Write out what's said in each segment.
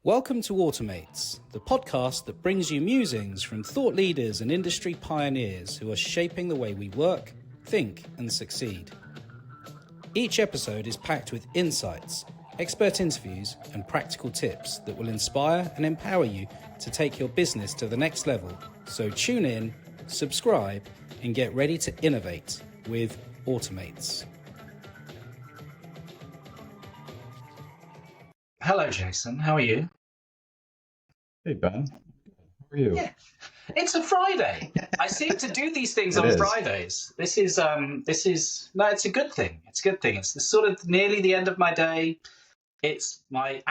Welcome to Automates, the podcast that brings you musings from thought leaders and industry pioneers who are shaping the way we work, think, and succeed. Each episode is packed with insights, expert interviews, and practical tips that will inspire and empower you to take your business to the next level. So tune in, subscribe, and get ready to innovate with Automates. Hello, Jason. How are you? Hey, Ben. How are you? Yeah, it's a Friday. I seem to do these things on Fridays. This is no, it's a good thing. It's a good thing. It's sort of nearly the end of my day. It's my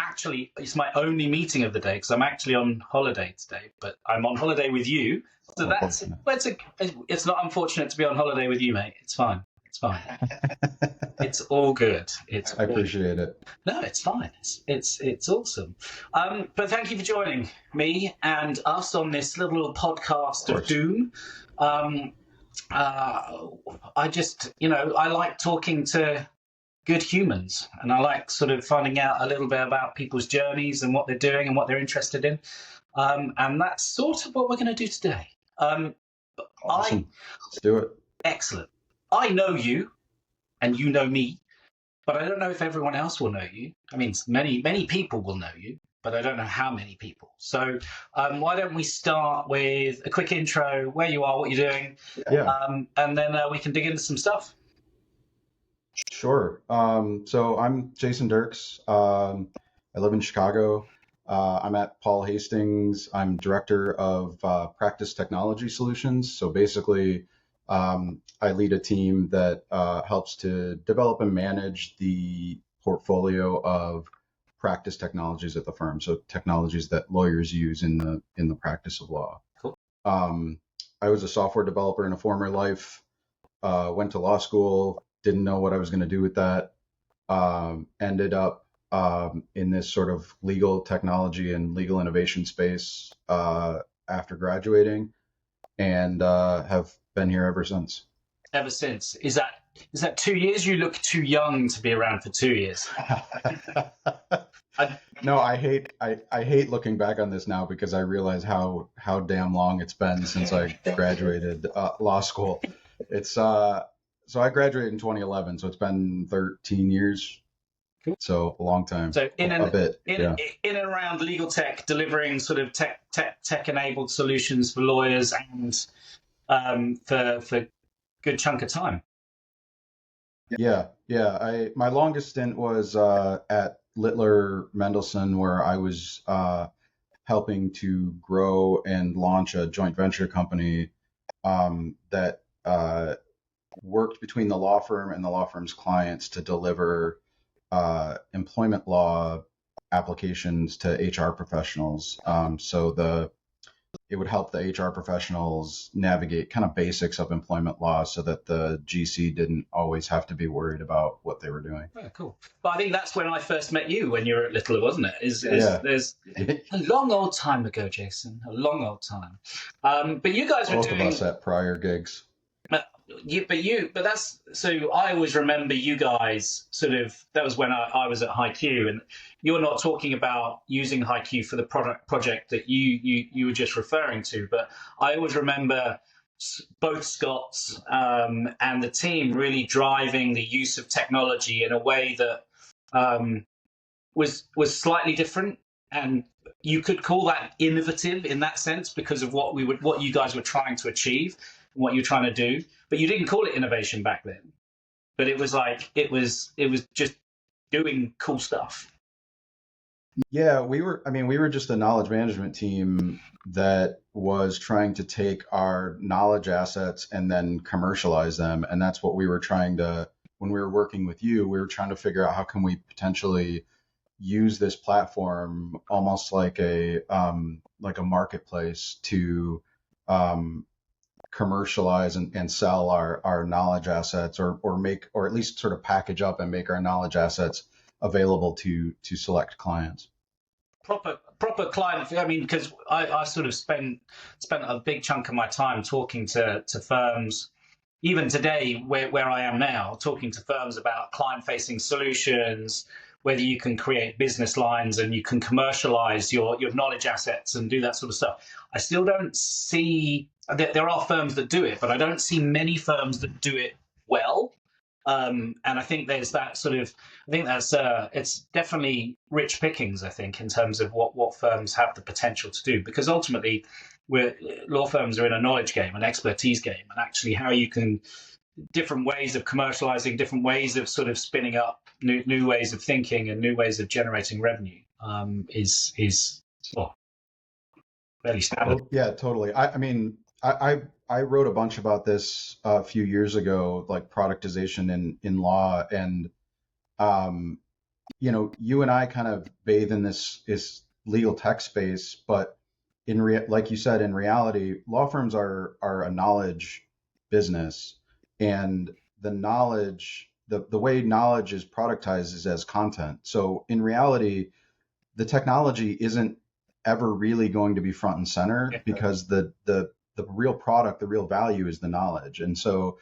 only meeting of the day because I'm actually on holiday today. But I'm on holiday with you, so it's not unfortunate to be on holiday with you, mate. It's fine. It's fine. It's all good. I appreciate it. No, it's fine. It's awesome. But thank you for joining me and us on this little podcast of doom. I just, I like talking to good humans, and I like sort of finding out a little bit about people's journeys and what they're doing and what they're interested in. And that's sort of what we're going to do today. Awesome. Let's do it. Excellent. I know you, and you know me, but I don't know if everyone else will know you. I mean, many people will know you, but I don't know how many people. So why don't we start with a quick intro, where you are, what you're doing, and then we can dig into some stuff. Sure. So I'm Jason Dirkx. I live in Chicago. I'm at Paul Hastings. I'm director of practice technology solutions. So basically, I lead a team that helps to develop and manage the portfolio of practice technologies at the firm. So technologies that lawyers use in the practice of law. Cool. I was a software developer in a former life. Went to law school. Didn't know what I was going to do with that. Ended up in this sort of legal technology and legal innovation space after graduating, and have been here ever since. Ever since. Is that 2 years? You look too young to be around for 2 years. No, I hate looking back on this now because I realize how damn long it's been since I graduated law school. It's so I graduated in 2011, so it's been 13 years. Cool. So a long time. So in and around legal tech, delivering sort of tech enabled solutions for lawyers and for good chunk of time. Yeah. My longest stint was at Littler Mendelsohn, where I was helping to grow and launch a joint venture company that worked between the law firm and the law firm's clients to deliver employment law applications to HR professionals. So it would help the HR professionals navigate kind of basics of employment law so that the GC didn't always have to be worried about what they were doing. Oh, cool. But I think that's when I first met you, when you were at Littler, wasn't it? There's a long old time ago, Jason, a long old time. But you guys were both of us at prior gigs. But that's, so I always remember you guys sort of, that was when I was at HiQ, and you're not talking about using HiQ for the project that you were just referring to, but I always remember both Scotts and the team really driving the use of technology in a way that was slightly different, and you could call that innovative in that sense because of what you guys were trying to achieve and what you're trying to do. But you didn't call it innovation back then. But it was like it was just doing cool stuff. Yeah, we were just a knowledge management team that was trying to take our knowledge assets and then commercialize them. And that's what we were trying to, when we were working with you, we were trying to figure out how can we potentially use this platform almost like a marketplace to commercialize and sell our knowledge assets, or at least sort of package up and make our knowledge assets available to select clients. Proper client. I mean, because I sort of spent a big chunk of my time talking to firms, even today where I am now, talking to firms about client-facing solutions, whether you can create business lines and you can commercialize your knowledge assets and do that sort of stuff. I still don't see, there are firms that do it, but I don't see many firms that do it well. And I think there's that sort of, I think that's it's definitely rich pickings, I think, in terms of what firms have the potential to do, because ultimately law firms are in a knowledge game, an expertise game, and actually how you can, different ways of commercializing, different ways of sort of spinning up new ways of thinking and new ways of generating revenue is well, fairly standard. Well, yeah, totally. I mean, I wrote a bunch about this a few years ago, like productization in law, and um, you and I kind of bathe in this legal tech space, but like you said, in reality, law firms are a knowledge business, and the way knowledge is productized is as content. So in reality, the technology isn't ever really going to be front and center, because the real product, the real value is the knowledge. And so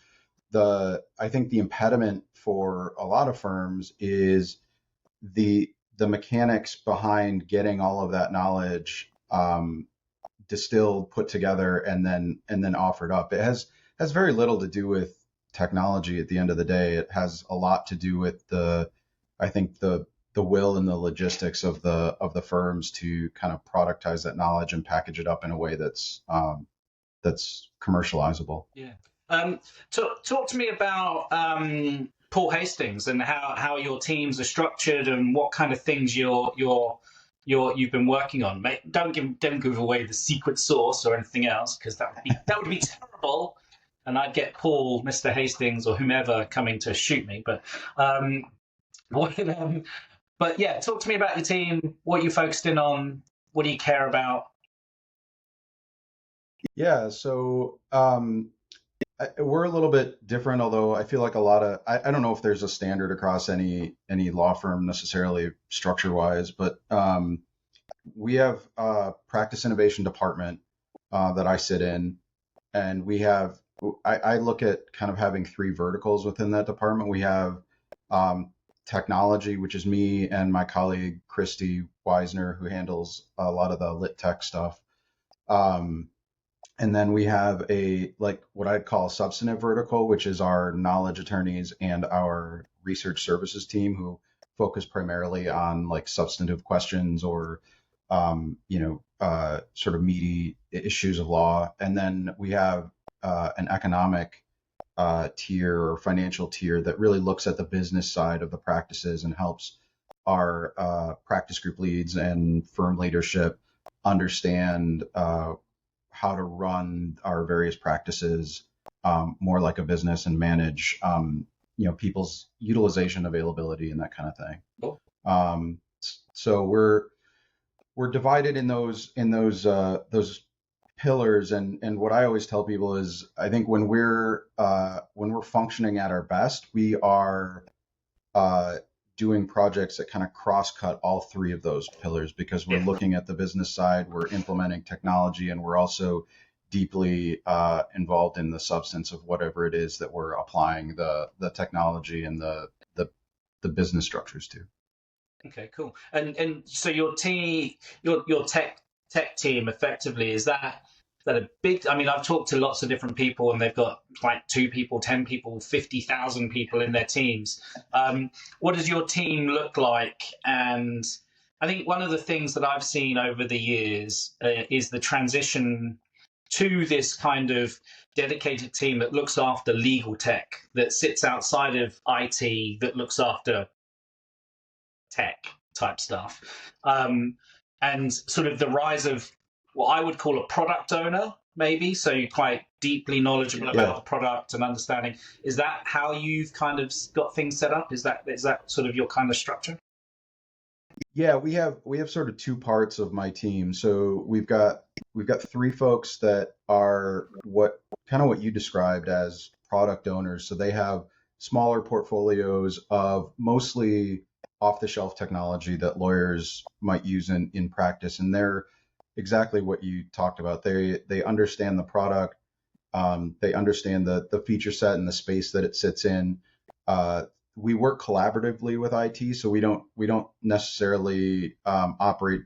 I think the impediment for a lot of firms is the mechanics behind getting all of that knowledge distilled, put together, and then offered up. It has very little to do with technology at the end of the day. It has a lot to do with I think the will and the logistics of the firms to kind of productize that knowledge and package it up in a way that's commercializable. Yeah. Talk to me about Paul Hastings and how your teams are structured and what kind of things you've been working on. Don't give away the secret sauce or anything else, because that would be terrible, and I'd get Paul, Mr. Hastings, or whomever coming to shoot me. But but yeah, talk to me about your team. What you focused in on? What do you care about? Yeah, so we're a little bit different, although I feel like I don't know if there's a standard across any law firm necessarily structure wise, but we have a practice innovation department that I sit in, and I look at kind of having three verticals within that department. We have technology, which is me and my colleague Christy Weisner, who handles a lot of the lit tech stuff. And then we have what I'd call a substantive vertical, which is our knowledge attorneys and our research services team, who focus primarily on like substantive questions or, sort of meaty issues of law. And then we have an economic tier or financial tier that really looks at the business side of the practices and helps our practice group leads and firm leadership understand how to run our various practices more like a business and manage people's utilization, availability, and that kind of thing. Cool. So we're divided in those pillars, and what I always tell people is, I think when we're functioning at our best, we are doing projects that kind of cross-cut all three of those pillars, because we're looking at the business side, we're implementing technology, and we're also deeply involved in the substance of whatever it is that we're applying the technology and the business structures to. Okay, cool. And so your team, your tech team, effectively, is that a big? I mean, I've talked to lots of different people, and they've got like 2 people, 10 people, 50,000 people in their teams. What does your team look like? And I think one of the things that I've seen over the years is the transition to this kind of dedicated team that looks after legal tech, that sits outside of IT, that looks after tech type stuff, and sort of the rise of what I would call a product owner, maybe. So you're quite deeply knowledgeable about the product and understanding. Is that how you've kind of got things set up? Is that sort of your kind of structure? Yeah, we have sort of 2 parts of my team. So we've got 3 folks that are what you described as product owners. So they have smaller portfolios of mostly off-the-shelf technology that lawyers might use in practice, and they're exactly what you talked about. They understand the product, they understand the feature set and the space that it sits in. we work collaboratively with IT, so we don't necessarily operate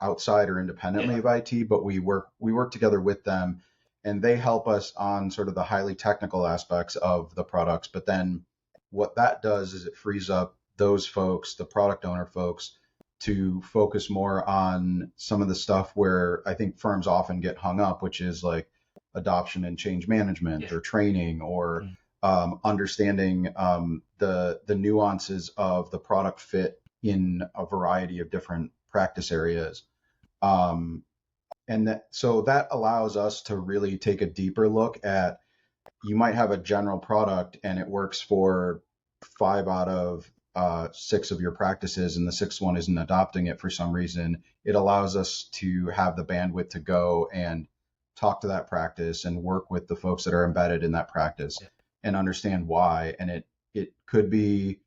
outside or independently of IT, but we work together with them, and they help us on sort of the highly technical aspects of the products. But then what that does is it frees up those folks, the product owner folks, to focus more on some of the stuff where I think firms often get hung up, which is like adoption and change management or training or understanding the nuances of the product fit in a variety of different practice areas. Um, so that allows us to really take a deeper look at, you might have a general product and it works for 5 out of 6 of your practices, and the sixth one isn't adopting it for some reason. It allows us to have the bandwidth to go and talk to that practice and work with the folks that are embedded in that practice and understand why. And it could be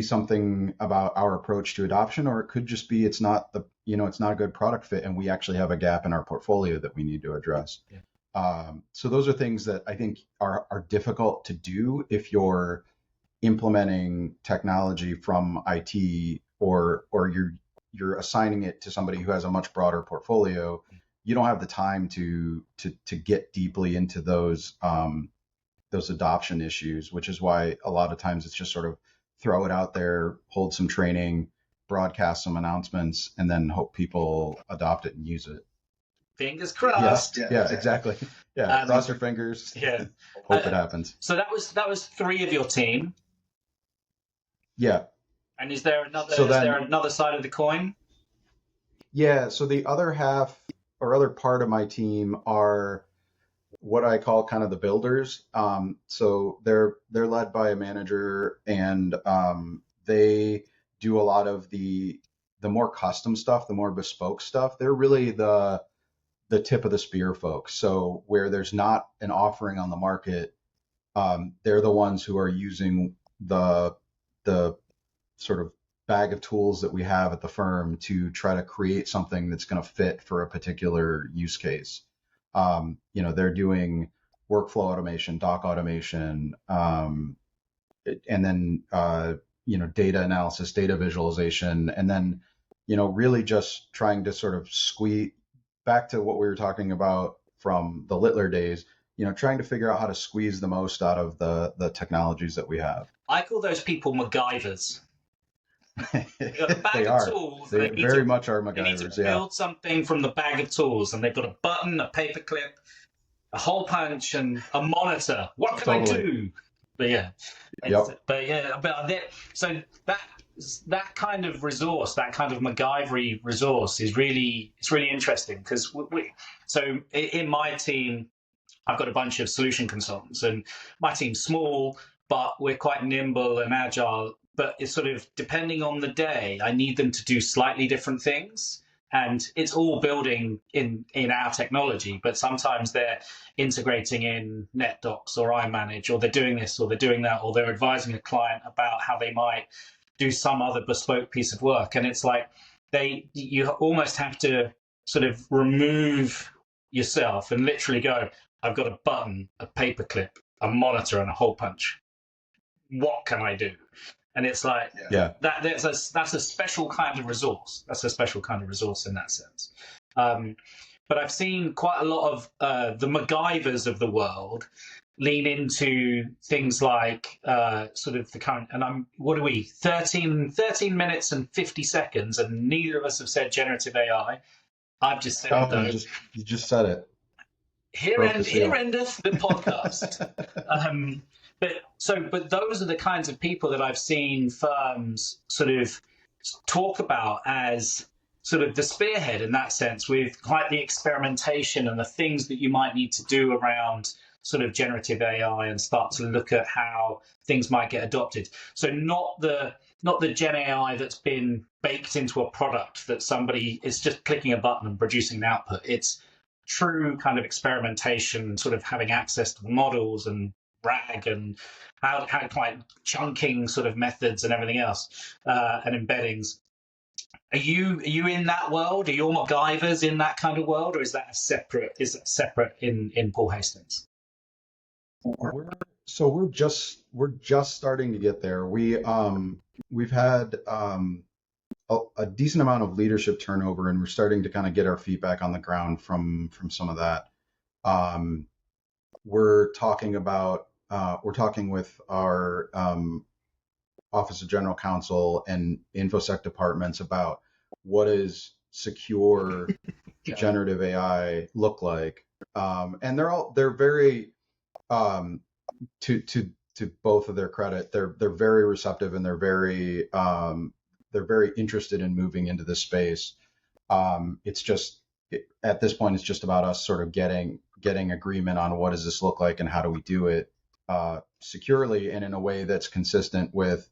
something about our approach to adoption, or it could just be it's not a good product fit, and we actually have a gap in our portfolio that we need to address. So those are things that I think are difficult to do if you're implementing technology from IT, or you're assigning it to somebody who has a much broader portfolio. You don't have the time to get deeply into those adoption issues, which is why a lot of times it's just sort of throw it out there, hold some training, broadcast some announcements, and then hope people adopt it and use it. Fingers crossed. Yeah, exactly. Yeah, cross your fingers. Yeah, hope it happens. So that was 3 of your team. Yeah. And is there another side of the coin? Yeah. So the other half or other part of my team are what I call kind of the builders. So they're led by a manager, and they do a lot of the more custom stuff, the more bespoke stuff. They're really the tip of the spear folks. So where there's not an offering on the market, they're the ones who are using the sort of bag of tools that we have at the firm to try to create something that's going to fit for a particular use case. They're doing workflow automation, doc automation, and then data analysis, data visualization, and then really just trying to sort of squeeze back to what we were talking about from the Littler days. Trying to figure out how to squeeze the most out of the technologies that we have. I call those people MacGyvers. They've got a bag They of are. tools. They very much are MacGyvers. They need to build something from the bag of tools, and they've got a button, a paperclip, a hole punch, and a monitor. What can I do? But yeah, so that kind of resource, that kind of MacGyvery resource, is really interesting, because so in my team, I've got a bunch of solution consultants, and my team's small, but we're quite nimble and agile. But it's sort of depending on the day, I need them to do slightly different things. And it's all building in our technology, but sometimes they're integrating in NetDocs or iManage, or they're doing this or they're doing that, or they're advising a client about how they might do some other bespoke piece of work. And it's like you almost have to sort of remove yourself and literally go, I've got a button, a paperclip, a monitor, and a hole punch. What can I do? And it's like that's a special kind of resource. That's a special kind of resource in that sense. But I've seen quite a lot of the MacGyvers of the world lean into things like sort of the current. And what are we? 13 minutes and 50 seconds, and neither of us have said generative AI. I've just said those. You just said it. Here endeth the podcast. But those are the kinds of people that I've seen firms sort of talk about as sort of the spearhead in that sense, with quite the experimentation and the things that you might need to do around sort of generative AI, and start to look at how things might get adopted. So not the Gen AI that's been baked into a product that somebody is just clicking a button and producing an output. It's true kind of experimentation, sort of having access to the models and RAG and how quite chunking sort of methods and everything else, and embeddings. Are you in that world? Are your MacGyvers in that kind of world, or is that separate in Paul Hastings? So we're just starting to get there. We've had a decent amount of leadership turnover, and we're starting to kind of get our feet back on the ground from some of that. Um, we're talking with our Office of General Counsel and InfoSec departments about what does secure generative AI look like, and they're very um, to both of their credit, they're very receptive, and they're very interested in moving into this space. It's just at this point, it's just about us sort of getting agreement on what does this look like and how do we do it securely and in a way that's consistent with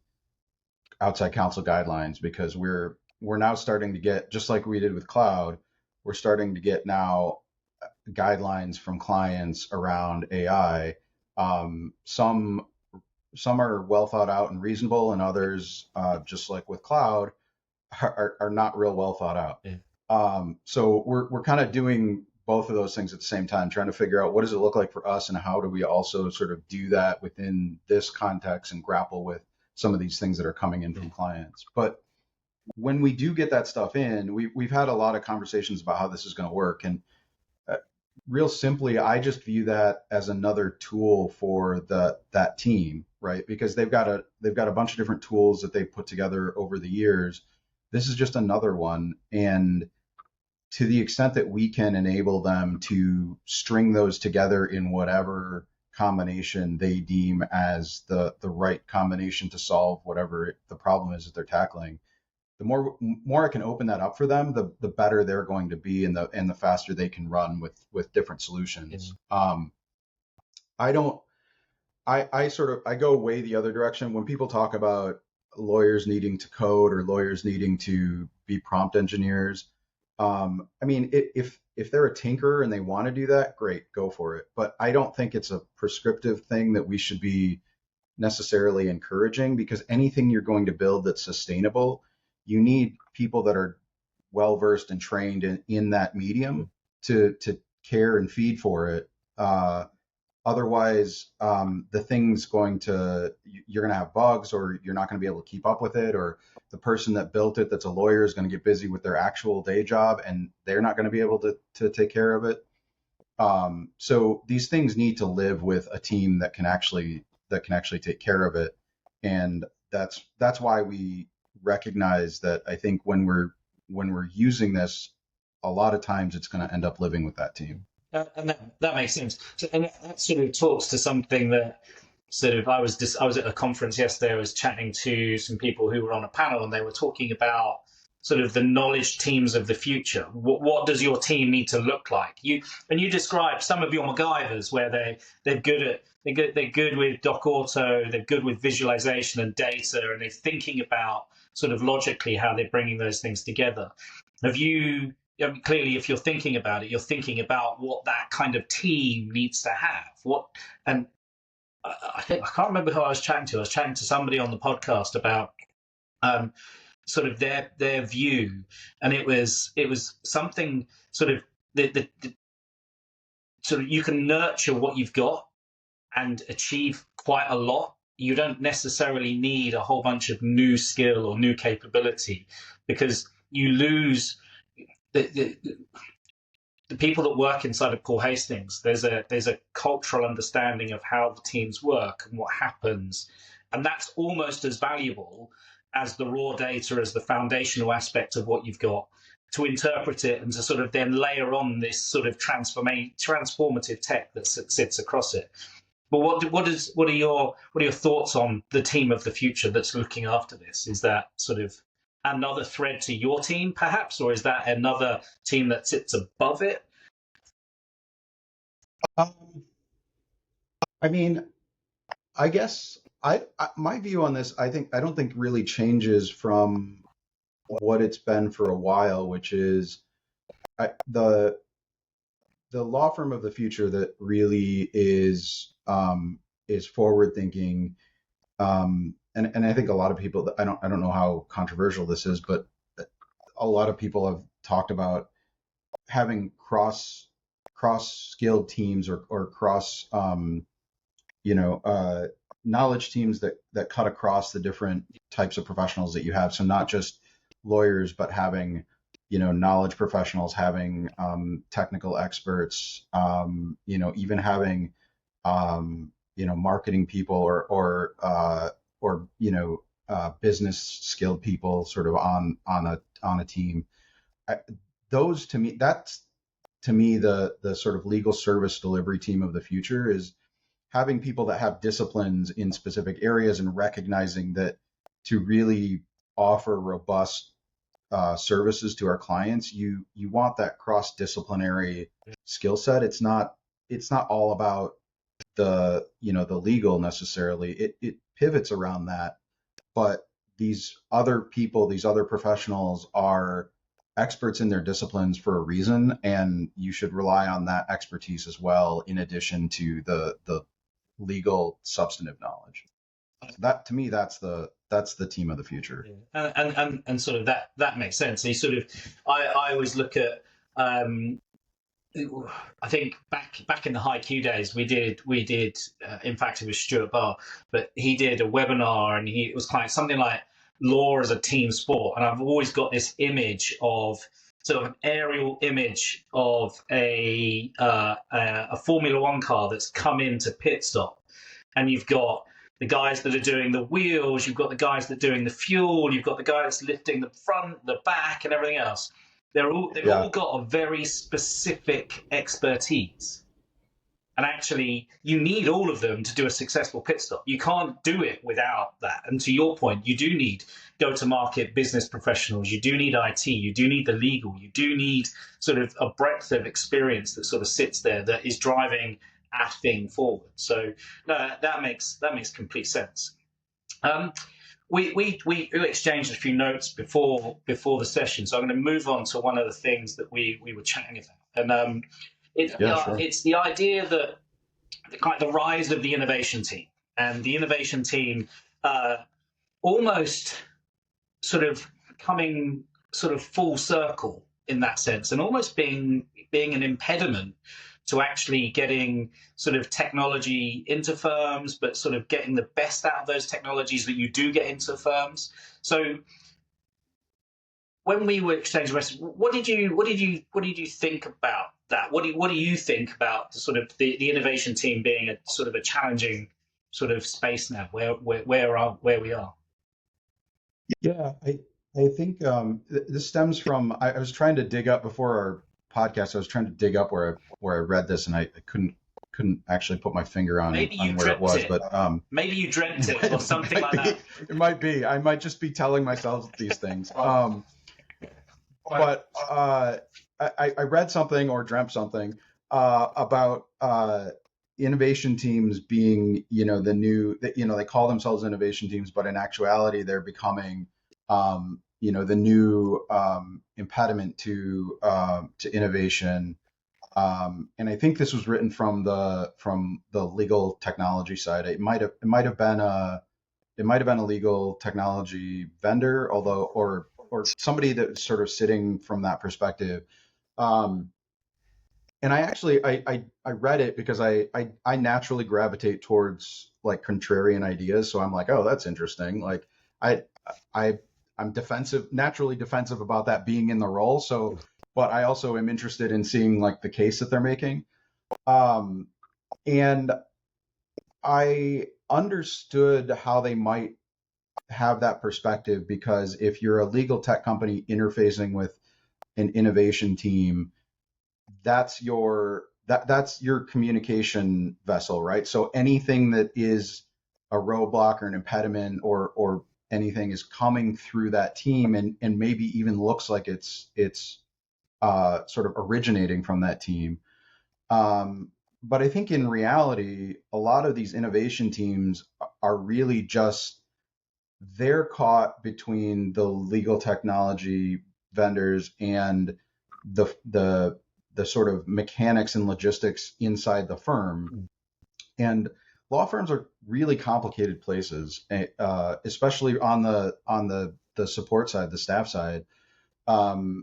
outside council guidelines, because we're now starting to get, just like we did with cloud, we're starting to get now guidelines from clients around AI. Some are well thought out and reasonable, and others, just like with cloud, are not real well thought out. Yeah. So we're kind of doing both of those things at the same time, trying to figure out what does it look like for us, and how do we also sort of do that within this context and grapple with some of these things that are coming in from clients. But when we do get that stuff in, we've had a lot of conversations about how this is going to work, and real simply, I just view that as another tool for that team, right? Because they've got a bunch of different tools that they've put together over the years. This is just another one, and to the extent that we can enable them to string those together in whatever combination they deem as the right combination to solve whatever the problem is that they're tackling, the more I can open that up for them, the better they're going to be, and the faster they can run with different solutions. I don't I go way the other direction when people talk about lawyers needing to code or lawyers needing to be prompt engineers. I mean, if they're a tinkerer and they want to do that, great, go for it. But I don't think it's a prescriptive thing that we should be necessarily encouraging, because anything you're going to build that's sustainable, you need people that are well versed and trained in that medium to care and feed for it. Otherwise, the thing's you're going to have bugs, or you're not going to be able to keep up with it, or the person that built it that's a lawyer is going to get busy with their actual day job, and they're not going to be able to take care of it. So these things need to live with a team that can actually take care of it. And that's why we recognize that. I think when we're using this, a lot of times it's going to end up living with that team. And that makes sense. So, and that sort of talks to something that sort of I was at a conference yesterday. I was chatting to some people who were on a panel, and they were talking about sort of the knowledge teams of the future. What does your team need to look like? You described some of your MacGyvers where they're good with Doc Auto, they're good with visualization and data, and they're thinking about sort of logically how they're bringing those things together. Have you? Clearly, if you're thinking about it, you're thinking about what that kind of team needs to have. And I can't remember who I was chatting to. I was chatting to somebody on the podcast about sort of their view, and it was something sort of the sort of, you can nurture what you've got and achieve quite a lot. You don't necessarily need a whole bunch of new skill or new capability, because you lose the people that work inside of Paul Hastings. There's a cultural understanding of how the teams work and what happens, and that's almost as valuable as the raw data, as the foundational aspect of what you've got, to interpret it and to sort of then layer on this sort of transformative tech that sits across it. But what are your thoughts on the team of the future that's looking after this? Is that sort of another thread to your team, perhaps, or is that another team that sits above it? I mean, I guess my view on this, I don't think really changes from what it's been for a while, which is the law firm of the future that really is forward thinking. And I think a lot of people, I don't know how controversial this is, but a lot of people have talked about having cross skilled teams, or cross knowledge teams that cut across the different types of professionals that you have. So not just lawyers, but having, knowledge professionals, having technical experts, even having, marketing people or business skilled people sort of on a team. Those to me, that's to me the sort of legal service delivery team of the future is having people that have disciplines in specific areas and recognizing that to really offer robust services to our clients, you want that cross-disciplinary skill set. It's not all about the legal necessarily. It pivots around that, but these other people, these other professionals are experts in their disciplines for a reason, and you should rely on that expertise as well, in addition to the legal substantive knowledge. That to me, that's the team of the future. And sort of that makes sense. So you sort of, I always look at, I think back in the HiQ days, we did. In fact, it was Stuart Barr, but he did a webinar, and it was like something like law as a team sport. And I've always got this image of sort of an aerial image of a Formula One car that's come into pit stop, and you've got the guys that are doing the wheels, you've got the guys that are doing the fuel, you've got the guy that's lifting the front, the back, and everything else. They've all got a very specific expertise. And actually, you need all of them to do a successful pit stop. You can't do it without that. And to your point, you do need go-to-market business professionals. You do need IT. You do need the legal. You do need sort of a breadth of experience that sort of sits there that is driving a thing forward. So no, that makes complete sense. We exchanged a few notes before the session, so I'm going to move on to one of the things that we were chatting about, and it's the idea that the rise of the innovation team, and the innovation team almost sort of coming sort of full circle in that sense, and almost being an impediment to actually getting sort of technology into firms, but sort of getting the best out of those technologies that you do get into firms. So when we were exchanging messages, what did you think about that? What do you think about the sort of the innovation team being a sort of a challenging sort of space now, where we are? Yeah, I think this stems from I was trying to dig up before our podcast. I was trying to dig up where I read this, and I couldn't actually put my finger on where it was. But maybe you dreamt it or something like that. It might be. I might just be telling myself these things. But I read something or dreamt something about innovation teams being, the new, they call themselves innovation teams, but in actuality, they're becoming, the new impediment to innovation. And I think this was written from the legal technology side. It might have been a legal technology vendor, or somebody that's sort of sitting from that perspective. And I read it because I naturally gravitate towards like contrarian ideas. So I'm like, oh, that's interesting. Like I'm naturally defensive about that being in the role. So, but I also am interested in seeing like the case that they're making. And I understood how they might have that perspective, because if you're a legal tech company interfacing with an innovation team, that's your communication vessel, right? So anything that is a roadblock or an impediment or anything is coming through that team, and maybe even looks like it's sort of originating from that team. But I think in reality, a lot of these innovation teams are really just, they're caught between the legal technology vendors and the sort of mechanics and logistics inside the firm. And law firms are really complicated places, especially on the support side, the staff side.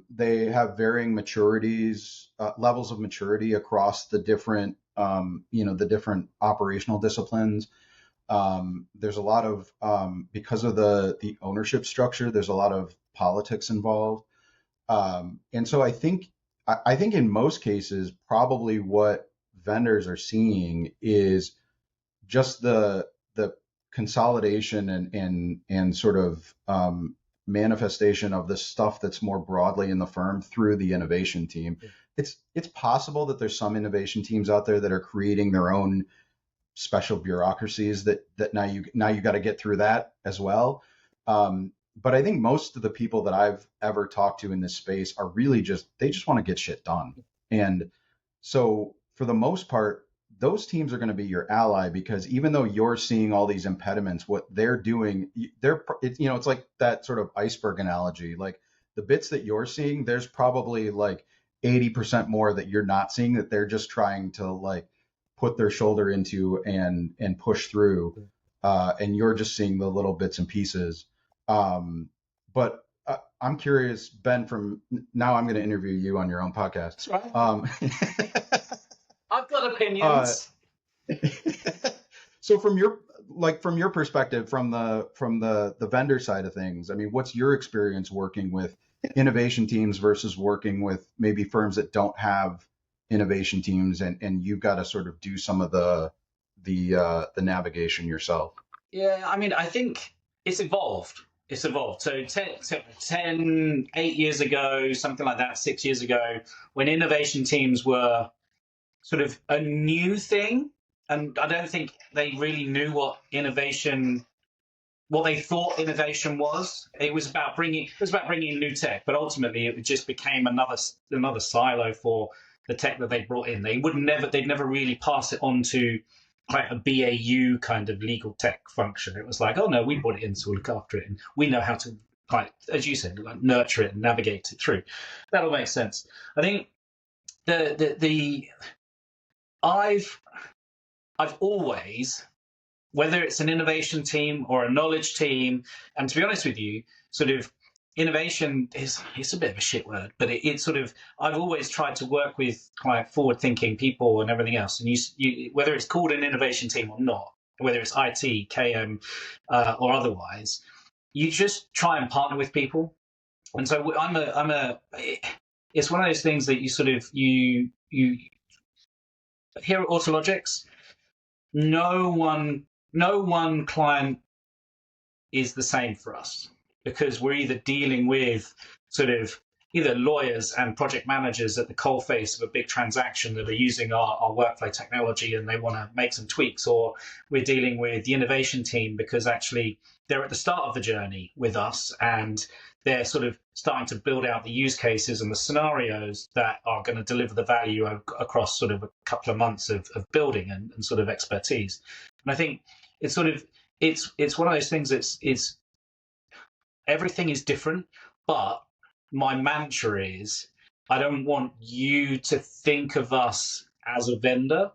They have varying maturities, levels of maturity across the different, the different operational disciplines. There's a lot of, because of the ownership structure, there's a lot of politics involved. And so I think in most cases, probably what vendors are seeing is just the consolidation and sort of manifestation of the stuff that's more broadly in the firm through the innovation team. It's possible that there's some innovation teams out there that are creating their own special bureaucracies that now you got to get through that as well. But I think most of the people that I've ever talked to in this space are really they just want to get shit done. And so for the most part, those teams are going to be your ally, because even though you're seeing all these impediments, what they're doing, it's like that sort of iceberg analogy. Like the bits that you're seeing, there's probably like 80% more that you're not seeing, that they're just trying to like put their shoulder into and push through. And you're just seeing the little bits and pieces. But I'm curious, Ben, from now I'm going to interview you on your own podcast. That's right. I've got opinions. So from your perspective, from the vendor side of things, I mean, what's your experience working with innovation teams versus working with maybe firms that don't have innovation teams, and you've got to sort of do some of the navigation yourself? Yeah, I mean, I think it's evolved. It's evolved. So 8 years ago, something like that, 6 years ago, when innovation teams were sort of a new thing, and I don't think they really knew what they thought innovation was. It was about bringing in new tech, but ultimately it just became another silo for the tech that they brought in. They'd never really pass it on to quite a BAU kind of legal tech function. It was like, oh no, we brought it in, so we'll look after it, and we know how to, quite, as you said, like, nurture it and navigate it through. That all makes sense. I think I've always, whether it's an innovation team or a knowledge team, and to be honest with you, sort of innovation it's a bit of a shit word, but it's sort of, I've always tried to work with quite forward-thinking people and everything else. And you whether it's called an innovation team or not, whether it's IT, KM, or otherwise, you just try and partner with people. And so it's one of those things that you sort of you here at Autologics, no one client is the same for us, because we're either dealing with sort of either lawyers and project managers at the coalface of a big transaction that are using our workflow technology and they want to make some tweaks, or we're dealing with the innovation team because actually they're at the start of the journey with us and they're sort of starting to build out the use cases and the scenarios that are going to deliver the value across sort of a couple of months of building and sort of expertise. And I think it's sort of, it's one of those things that's, everything is different, but my mantra is, I don't want you to think of us as a vendor.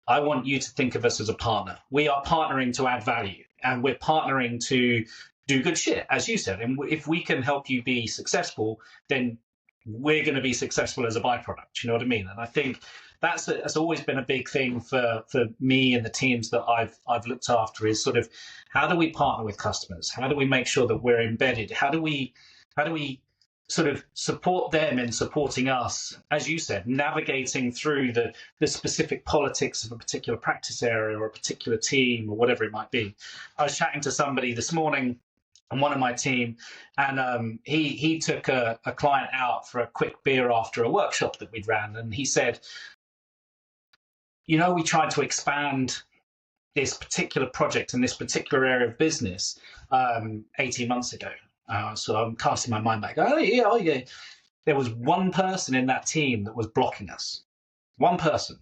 I want you to think of us as a partner. We are partnering to add value, and we're partnering to do good shit, as you said. And if we can help you be successful, then we're going to be successful as a byproduct. You know what I mean? And I think that's always been a big thing for me and the teams that I've looked after, is sort of, how do we partner with customers? How do we make sure that we're embedded? How do we sort of support them in supporting us, as you said, navigating through the specific politics of a particular practice area or a particular team or whatever it might be. I was chatting to somebody this morning on one of my team, and he took a client out for a quick beer after a workshop that we'd ran, and he said, we tried to expand this particular project in this particular area of business 18 months ago. So I'm casting my mind back. Oh yeah. There was one person in that team that was blocking us. One person.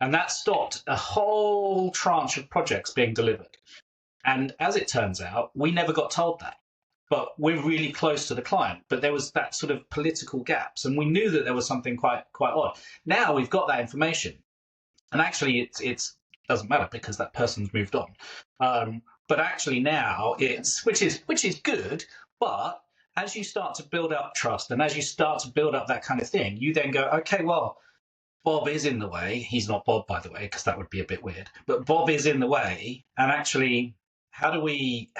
And that stopped a whole tranche of projects being delivered. And as it turns out, we never got told that. But we're really close to the client. But there was that sort of political gaps. And we knew that there was something quite odd. Now we've got that information. And actually it doesn't matter because that person's moved on. But actually now which is good, but as you start to build up trust and as you start to build up that kind of thing, you then go, okay, well, Bob is in the way. He's not Bob, by the way, because that would be a bit weird. But Bob is in the way, and actually, how do we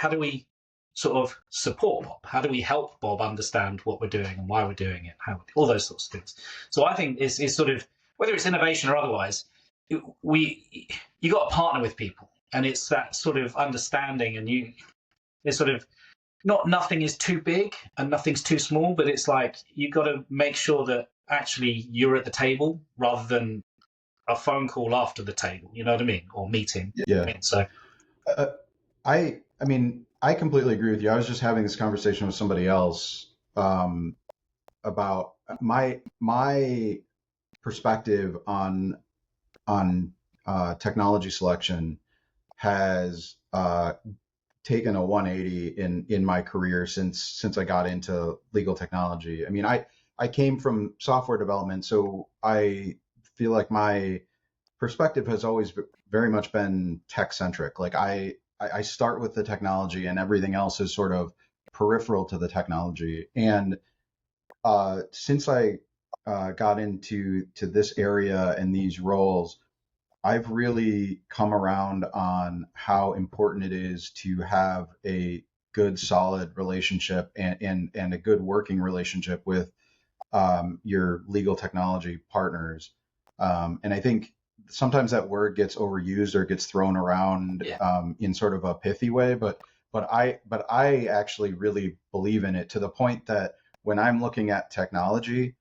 sort of support Bob? How do we help Bob understand what we're doing and why we're doing it? All those sorts of things. So I think is sort of, whether it's innovation or otherwise, you got to partner with people, and it's that sort of understanding, and it's sort of not, nothing is too big and nothing's too small, but it's like you got to make sure that actually you're at the table rather than a phone call after the table. You know what I mean? Or meeting. Yeah. So I mean, I completely agree with you. I was just having this conversation with somebody else about my perspective on technology selection has taken a 180 in my career since I got into legal technology. I mean, I came from software development, so I feel like my perspective has always very much been tech centric. Like I start with the technology, and everything else is sort of peripheral to the technology. And since I got into this area and these roles, I've really come around on how important it is to have a good, solid relationship and a good working relationship with your legal technology partners. And I think sometimes that word gets overused or gets thrown around in sort of a pithy way, but I actually really believe in it, to the point that when I'm looking at technology,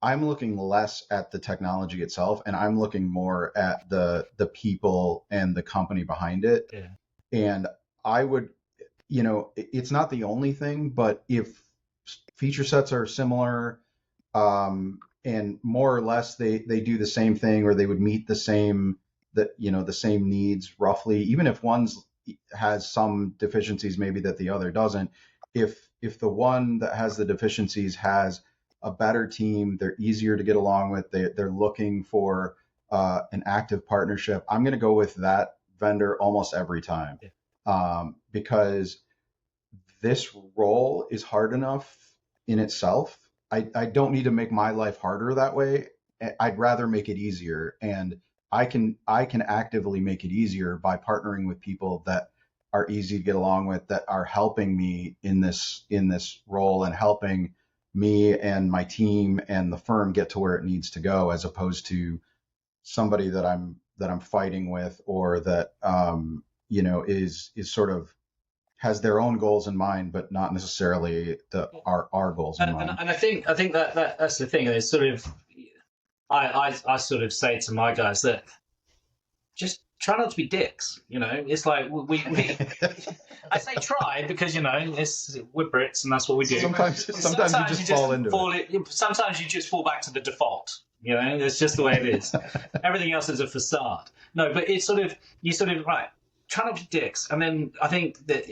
I'm looking less at the technology itself, and I'm looking more at the people and the company behind it. Yeah. And I would, it's not the only thing, but if feature sets are similar, and more or less they do the same thing, or they would meet the same needs roughly, even if one's has some deficiencies maybe that the other doesn't. If the one that has the deficiencies has a better team, they're easier to get along with, they're looking for an active partnership, I'm going to go with that vendor almost every time. Because this role is hard enough in itself. I don't need to make my life harder that way. I'd rather make it easier, and I can actively make it easier by partnering with people that are easy to get along with, that are helping me in this role, and helping me and my team and the firm get to where it needs to go, as opposed to somebody that I'm fighting with, or that is sort of has their own goals in mind, but not necessarily our goals in mind. And I think that's the thing. Is sort of I sort of say to my guys that just try not to be dicks. It's like we I say try because we're Brits and that's what we do. Sometimes you just fall into it. Sometimes you just fall back to the default. It's just the way it is. Everything else is a facade. No, but it's you right. Try not to be dicks, and then I think that,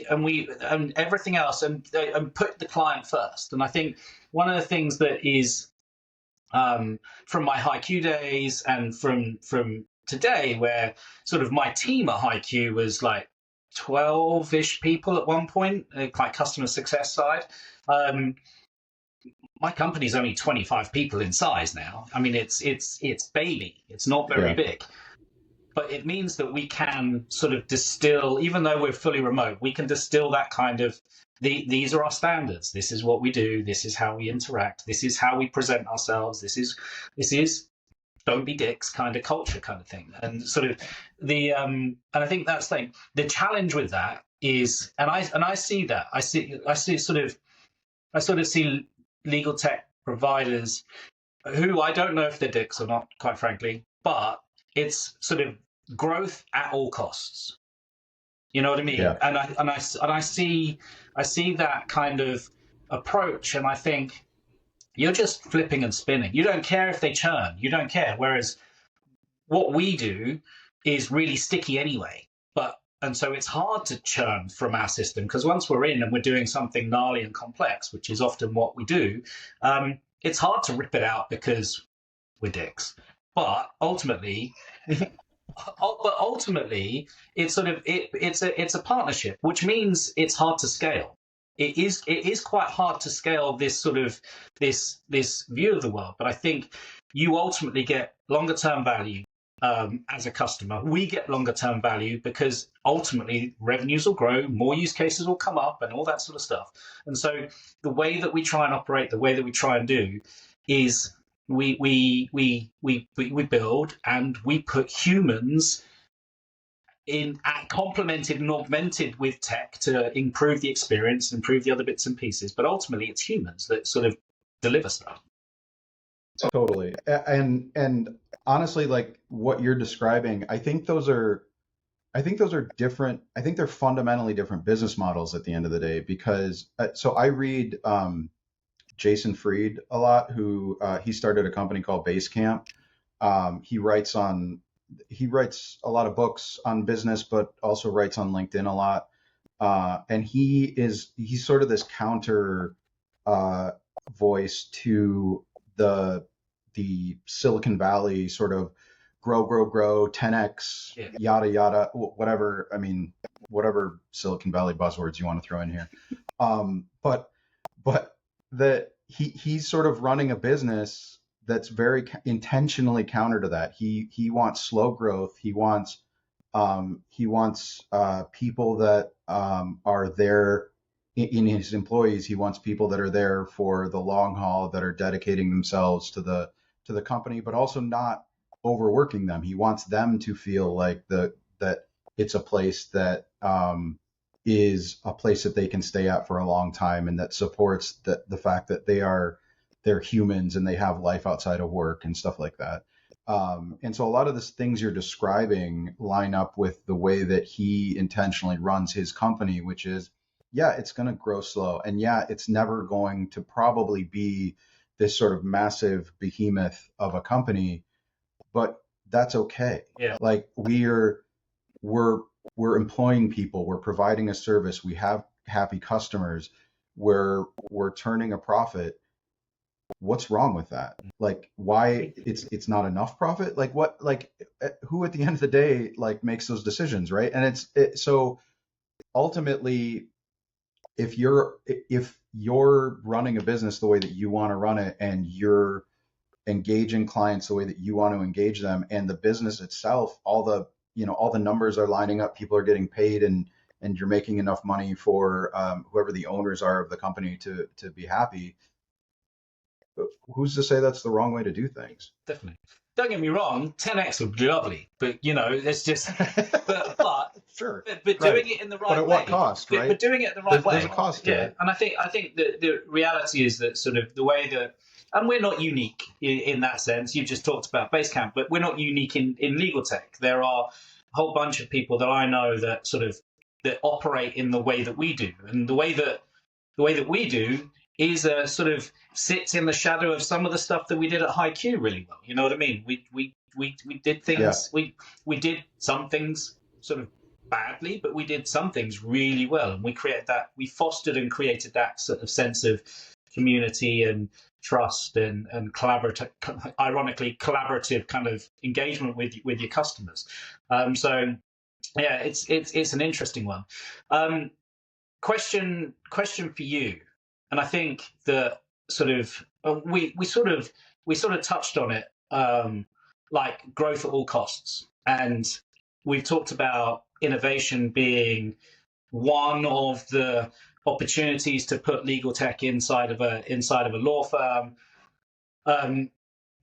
and everything else, and put the client first. And I think one of the things that is from my HiQ days and from today, where sort of my team at HiQ was like 12-ish people at one point, like customer success side. My company's only 25 people in size now. I mean, it's baby. It's not very big. But it means that we can sort of distill, even though we're fully remote, we can distill that kind of, these are our standards. This is what we do. This is how we interact. This is how we present ourselves. This is don't be dicks kind of culture kind of thing. And sort of and I think that's the challenge with that is, and I see that, I sort of see legal tech providers who, I don't know if they're dicks or not, quite frankly, but it's sort of growth at all costs. You know what I mean? Yeah. And I see that kind of approach, and I think you're just flipping and spinning. You don't care if they churn. You don't care. Whereas what we do is really sticky anyway. And so it's hard to churn from our system, because once we're in and we're doing something gnarly and complex, which is often what we do, it's hard to rip it out because we're dicks. But ultimately, it's sort of it's a partnership, which means it's hard to scale. it is quite hard to scale this sort of this view of the world. But I think you ultimately get longer term value as a customer. We get longer term value because ultimately revenues will grow, more use cases will come up, and all that sort of stuff. And so the way that we try and operate, the way that we try and do, is we build and we put humans in complemented and augmented with tech to improve the experience, improve the other bits and pieces. But ultimately, it's humans that sort of deliver stuff. Totally. And honestly, like what you're describing, I think those are different. I think they're fundamentally different business models at the end of the day because so I read Jason Fried a lot, who he started a company called Basecamp. He writes a lot of books on business, but also writes on LinkedIn a lot. And he's sort of this counter voice to the Silicon Valley sort of grow, 10x, Yeah. yada yada, whatever. I mean, whatever Silicon Valley buzzwords you want to throw in here. But that he's sort of running a business that's very intentionally counter to that. He wants slow growth. He wants people that are there in his employees. He wants people that are there for the long haul, that are dedicating themselves to the company, but also not overworking them. He wants them to feel like that it's a place that is a place that they can stay at for a long time, and that supports the fact that they're humans and they have life outside of work and stuff like that. And so a lot of the things you're describing line up with the way that he intentionally runs his company, which is, yeah, it's going to grow slow. And yeah, it's never going to probably be this sort of massive behemoth of a company, but that's okay. Yeah. Like we're employing people, we're providing a service, we have happy customers, we're turning a profit. What's wrong with that? Like why it's not enough profit? Like what, like who at the end of the day like makes those decisions, right? And so ultimately if you're running a business the way that you want to run it, and you're engaging clients the way that you want to engage them, and the business itself, all the numbers are lining up, people are getting paid, and you're making enough money for whoever the owners are of the company to be happy, who's to say that's the wrong way to do things? Definitely. Don't get me wrong, 10x would be lovely, but it's just, but sure, but doing it in the right way. But at what cost, right? But doing it the right way. There's a cost to it. And I think the reality is that sort of the way that, and we're not unique in that sense. You've just talked about Basecamp, but we're not unique in legal tech. There are a whole bunch of people that I know that sort of that operate in the way that we do, and the way that we do is sort of sits in the shadow of some of the stuff that we did at HiQ really well. You know what I mean? We did things. Yeah. We did some things sort of badly, but we did some things really well, and we fostered and created that sort of sense of community and trust and collaborative, ironically collaborative kind of engagement with your customers. So yeah, it's an interesting one. Question for you. And I think that sort of we sort of touched on it, like growth at all costs, and we've talked about innovation being one of the opportunities to put legal tech inside of a law firm.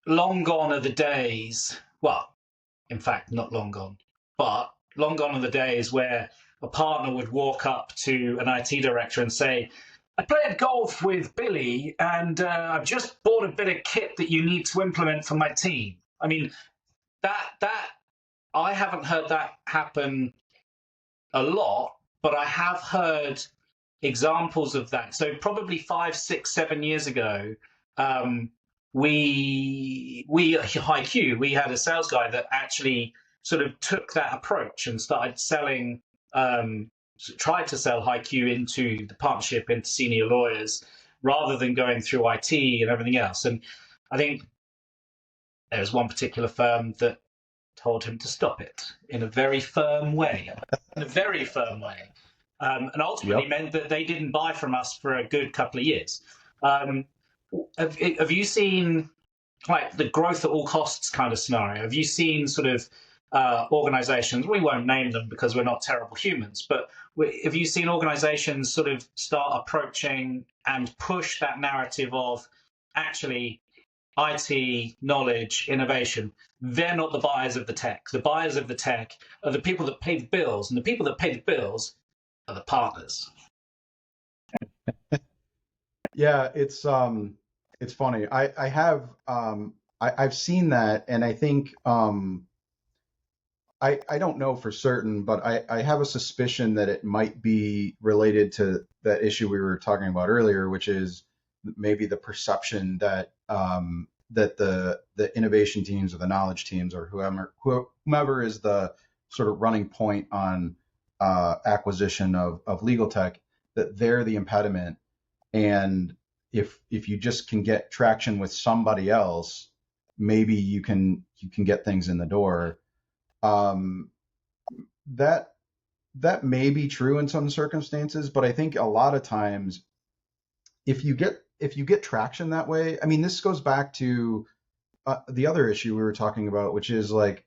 Long gone are the days. Well, in fact, not long gone, but long gone are the days where a partner would walk up to an IT director and say, I played golf with Billy, and I've just bought a bit of kit that you need to implement for my team. I mean, that I haven't heard that happen a lot, but I have heard examples of that. So probably 5, 6, 7 years ago, we at HiQ, we had a sales guy that actually sort of took that approach and started selling. Tried to sell HiQ into the partnership, into senior lawyers, rather than going through IT and everything else. And I think there was one particular firm that told him to stop it in a very firm way. and ultimately Yep. meant that they didn't buy from us for a good couple of years. Um, have you seen like the growth at all costs kind of scenario? Have you seen sort of organizations, we won't name them because we're not terrible humans, but have you seen organizations sort of start approaching and push that narrative of actually IT, knowledge, innovation? They're not the buyers of the tech. The buyers of the tech are the people that pay the bills, and the people that pay the bills are the partners. Yeah, it's funny. I have I've seen that, and I think I don't know for certain, but I have a suspicion that it might be related to that issue we were talking about earlier, which is maybe the perception that that the innovation teams or the knowledge teams or whomever is the sort of running point on acquisition of legal tech, that they're the impediment. And if you just can get traction with somebody else, maybe you can get things in the door. Um, that that may be true in some circumstances, but I think a lot of times if you get traction that way, I mean, this goes back to the other issue we were talking about, which is like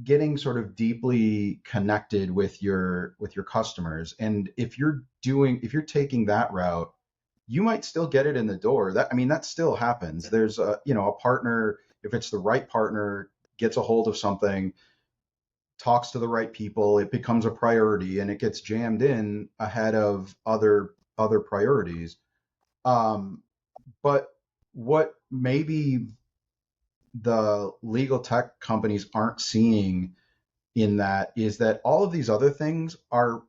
getting sort of deeply connected with your customers. And if you're taking that route, you might still get it in the door. That I mean, that still happens. There's a partner, if it's the right partner, gets a hold of something, talks to the right people, it becomes a priority and it gets jammed in ahead of other priorities. Um, but what maybe the legal tech companies aren't seeing in that is that all of these other things are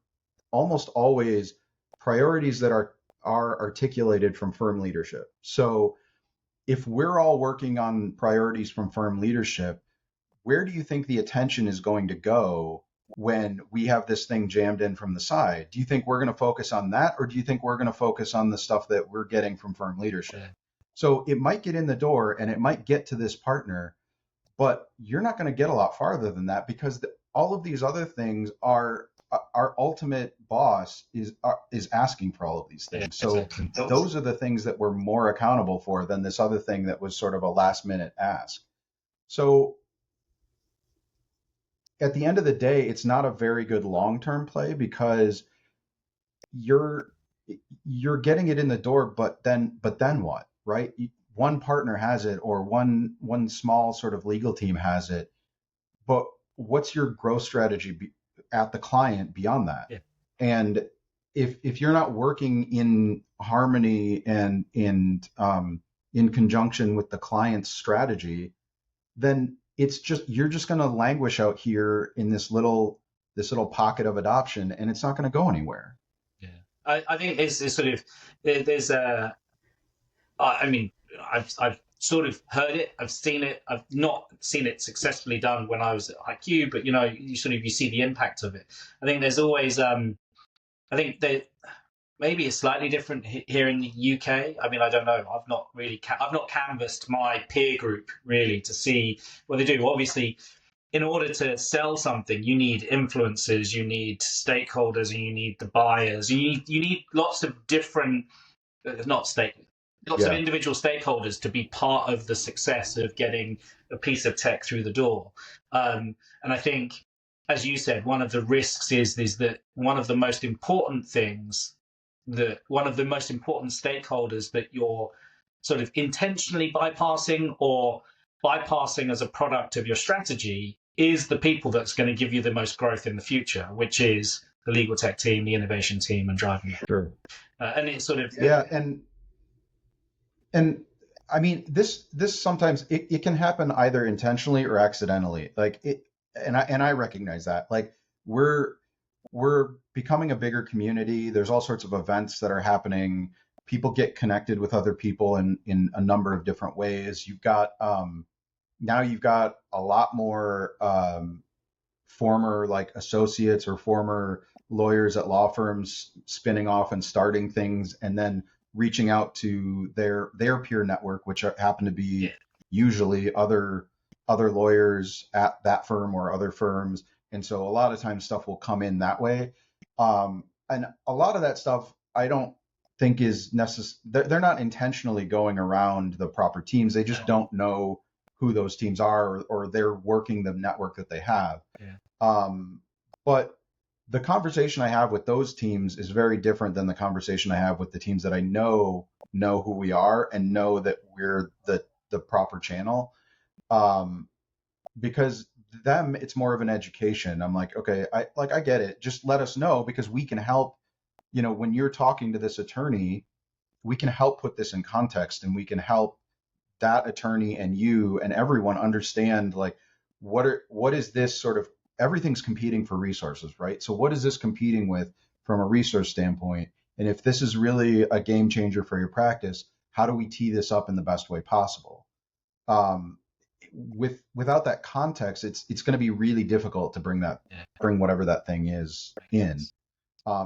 almost always priorities that are articulated from firm leadership. So if we're all working on priorities from firm leadership, where do you think the attention is going to go when we have this thing jammed in from the side? Do you think we're going to focus on that, or do you think we're going to focus on the stuff that we're getting from firm leadership? Yeah. So it might get in the door and it might get to this partner, but you're not going to get a lot farther than that because all of these other things are our ultimate boss is asking for all of these Yeah, things. So exactly. those are the things that we're more accountable for than this other thing that was sort of a last minute ask. So at the end of the day, it's not a very good long-term play because you're you're getting it in the door, but then what, right? One partner has it, or one small sort of legal team has it, but what's your growth strategy at the client beyond that? Yeah. And if you're not working in harmony and in conjunction with the client's strategy, then you're just going to languish out here in this little pocket of adoption, and it's not going to go anywhere. Yeah, I think it's sort of there's a. I mean, I've sort of heard it, I've seen it, I've not seen it successfully done when I was at IQ, but you see the impact of it. I think there's always I think that maybe it's slightly different here in the UK. I mean, I don't know. I've not canvassed my peer group really to see what they do. Obviously, in order to sell something, you need influencers, you need stakeholders, and you need the buyers. You need lots of different, not stake, lots of Yeah, individual stakeholders to be part of the success of getting a piece of tech through the door. And I think, as you said, one of the risks is that one of the most important stakeholders that you're sort of intentionally bypassing or bypassing as a product of your strategy is the people that's going to give you the most growth in the future, which is the legal tech team, the innovation team, and driving it. sure. And it's sort of Yeah, and I mean, this sometimes it can happen either intentionally or accidentally. Like it, and I recognize that. Like we're we're becoming a bigger community. There's all sorts of events that are happening. People get connected with other people in a number of different ways. Now you've got a lot more former like associates or former lawyers at law firms spinning off and starting things and then reaching out to their peer network, which happen to yeah, be usually other lawyers at that firm or other firms. And so a lot of times stuff will come in that way. And a lot of that stuff I don't think is necessary. They're not intentionally going around the proper teams. They just don't know who those teams are, or they're working the network that they have. Yeah. But the conversation I have with those teams is very different than the conversation I have with the teams that I know who we are and know that we're the proper channel. Because them, it's more of an education. I'm like, okay, I get it. Just let us know, because we can help. When you're talking to this attorney, we can help put this in context, and we can help that attorney and you and everyone understand, like, what is this sort of, everything's competing for resources, right? So what is this competing with from a resource standpoint? And if this is really a game changer for your practice, how do we tee this up in the best way possible? Without that context, it's going to be really difficult to bring whatever that thing is in.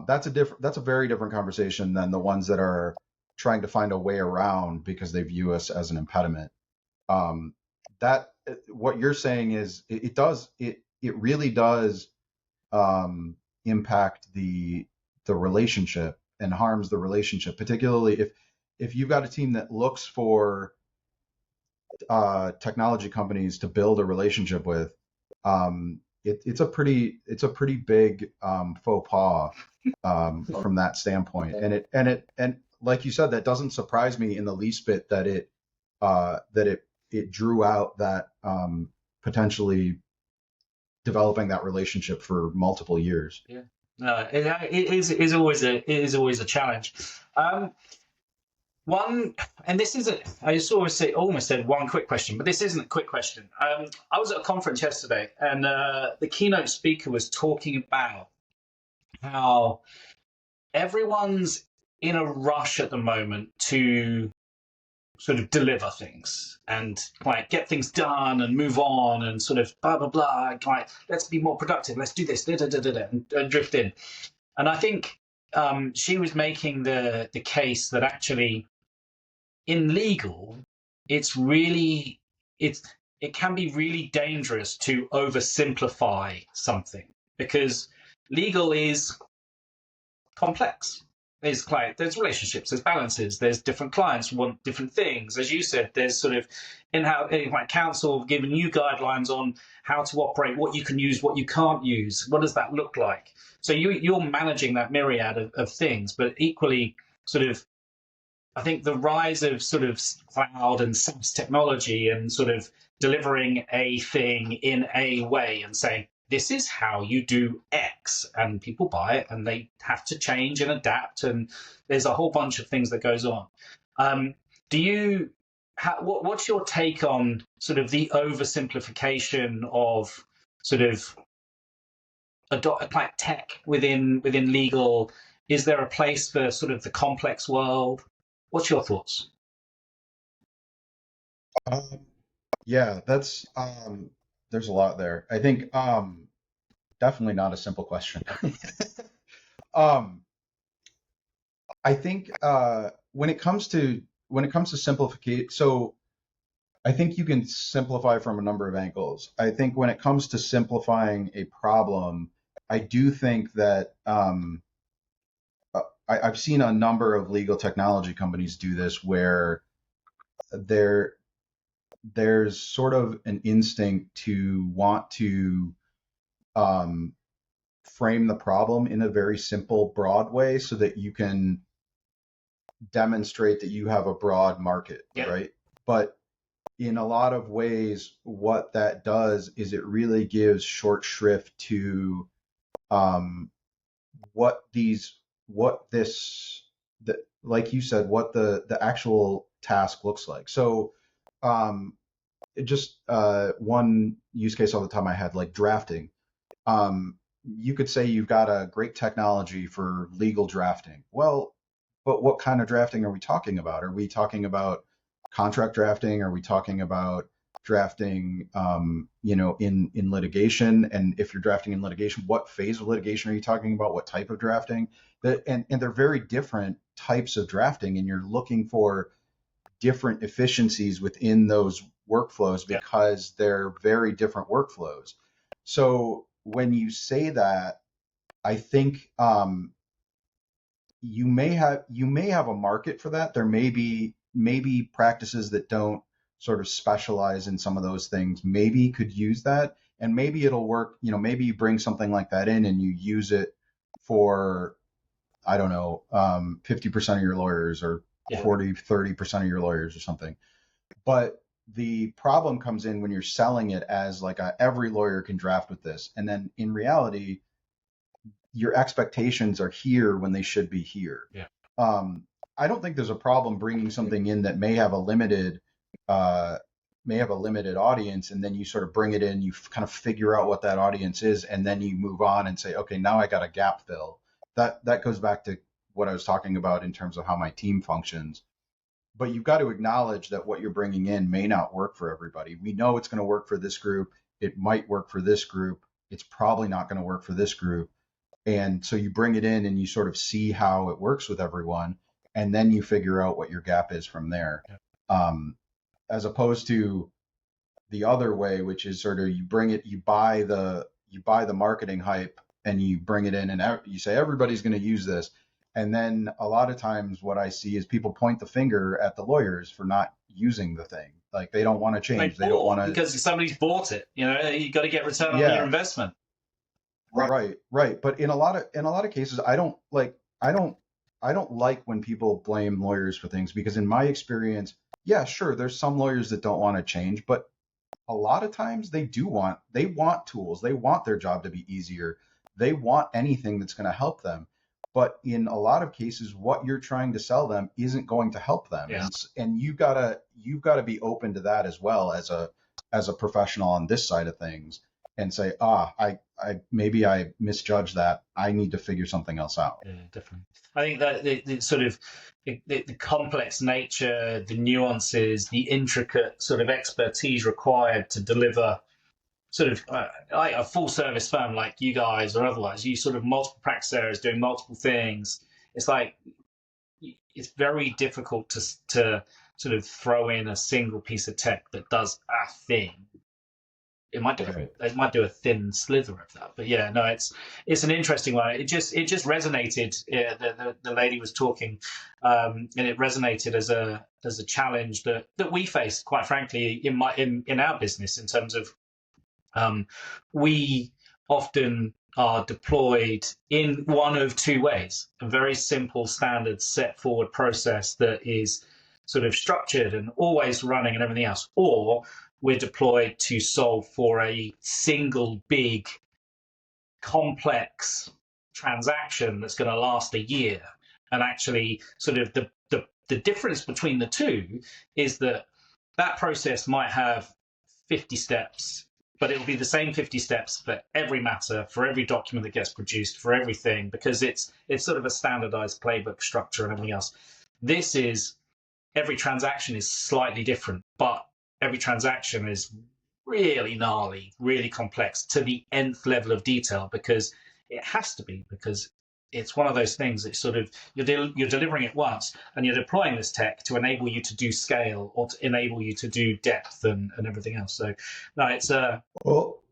That's a very different conversation than the ones that are trying to find a way around because they view us as an impediment. That what you're saying is it really does impact the relationship and harms the relationship, particularly if you've got a team that looks for technology companies to build a relationship with. It's a pretty big faux pas from that standpoint, and like you said, that doesn't surprise me in the least bit that it drew out that potentially developing that relationship for multiple years. Yeah, no, it is always a challenge. And this isn't, I just almost said one quick question, but this isn't a quick question. I was at a conference yesterday, and the keynote speaker was talking about how everyone's in a rush at the moment to sort of deliver things and like get things done and move on and sort of blah, blah, blah. Like, let's be more productive. Let's do this, and drift in. And I think she was making the case that actually in legal, it can be really dangerous to oversimplify something, because legal is complex. There's relationships, there's balances, there's different clients who want different things. As you said, there's sort of in-house counsel giving you guidelines on how to operate, what you can use, what you can't use. What does that look like? So you're managing that myriad of things, but equally sort of, I think the rise of sort of cloud and SaaS technology and sort of delivering a thing in a way and saying, this is how you do X, and people buy it and they have to change and adapt, and there's a whole bunch of things that goes on. What's your take on sort of the oversimplification of sort of like tech within legal? Is there a place for sort of the complex world? What's your thoughts? Yeah, that's there's a lot there. I think definitely not a simple question. I think when it comes to simplification, so I think you can simplify from a number of angles. I think when it comes to simplifying a problem, I do think that I've seen a number of legal technology companies do this, where there's sort of an instinct to want to frame the problem in a very simple, broad way so that you can demonstrate that you have a broad market, Yeah. right? But in a lot of ways, what that does is it really gives short shrift to like you said, what the actual task looks like. So just one use case off the top of my head, like drafting. You could say you've got a great technology for legal drafting. Well, but what kind of drafting are we talking about? Are we talking about contract drafting? Are we talking about drafting, in litigation? And if you're drafting in litigation, what phase of litigation are you talking about? What type of drafting? And they're very different types of drafting, and you're looking for different efficiencies within those workflows because they're very different workflows. So when you say that, I think you may have a market for that. There may be maybe practices that don't sort of specialize in some of those things maybe could use that, and maybe it'll work. You know, maybe you bring something like that in and you use it for, I don't know, 50% of your lawyers, or Yeah. 30% of your lawyers or something. But the problem comes in when you're selling it as like every lawyer can draft with this, and then in reality your expectations are here when they should be here. Yeah. I don't think there's a problem bringing something in that may have a limited audience, and then you sort of bring it in, you kind of figure out what that audience is, and then you move on and say, okay, now I got a gap fill. That goes back to what I was talking about in terms of how my team functions. But you've got to acknowledge that what you're bringing in may not work for everybody. We know it's going to work for this group. It might work for this group. It's probably not going to work for this group. And so you bring it in and you sort of see how it works with everyone, and then you figure out what your gap is from there. As opposed to the other way, which is sort of you bring it, you buy the marketing hype and you bring it in and you say everybody's going to use this. And then a lot of times what I see is people point the finger at the lawyers for not using the thing. Like they don't want to change. They don't want to, because somebody's bought it. You know, you got to get return on your investment. Right. But in a lot of cases, I don't like when people blame lawyers for things, because in my experience, yeah, sure, there's some lawyers that don't want to change, but a lot of times they want tools. They want their job to be easier. They want anything that's going to help them. But in a lot of cases, what you're trying to sell them isn't going to help them. Yeah. And you've got to be open to that as well as a professional on this side of things, and say, I maybe I misjudged that. I need to figure something else out. Yeah, definitely. I think that the sort of the complex nature, the nuances, the intricate sort of expertise required to deliver sort of like a full service firm like you guys or otherwise, you sort of multiple practice areas doing multiple things. It's like it's very difficult to sort of throw in a single piece of tech that does a thing. It might do a thin slither of that, but yeah, no, it's an interesting one. It just resonated. The lady was talking, and it resonated as a challenge that we face, quite frankly, in our business, in terms of we often are deployed in one of two ways: a very simple, standard, set forward process that is sort of structured and always running and everything else, or we're deployed to solve for a single big complex transaction that's going to last a year. And actually sort of the difference between the two is that process might have 50 steps, but it'll be the same 50 steps for every matter, for every document that gets produced, for everything, because it's sort of a standardized playbook structure and everything else. This is, every transaction is slightly different, but every transaction is really gnarly, really complex to the nth level of detail, because it has to be, because it's one of those things that sort of you're delivering it once and you're deploying this tech to enable you to do scale or to enable you to do depth and everything else. So no, it's well,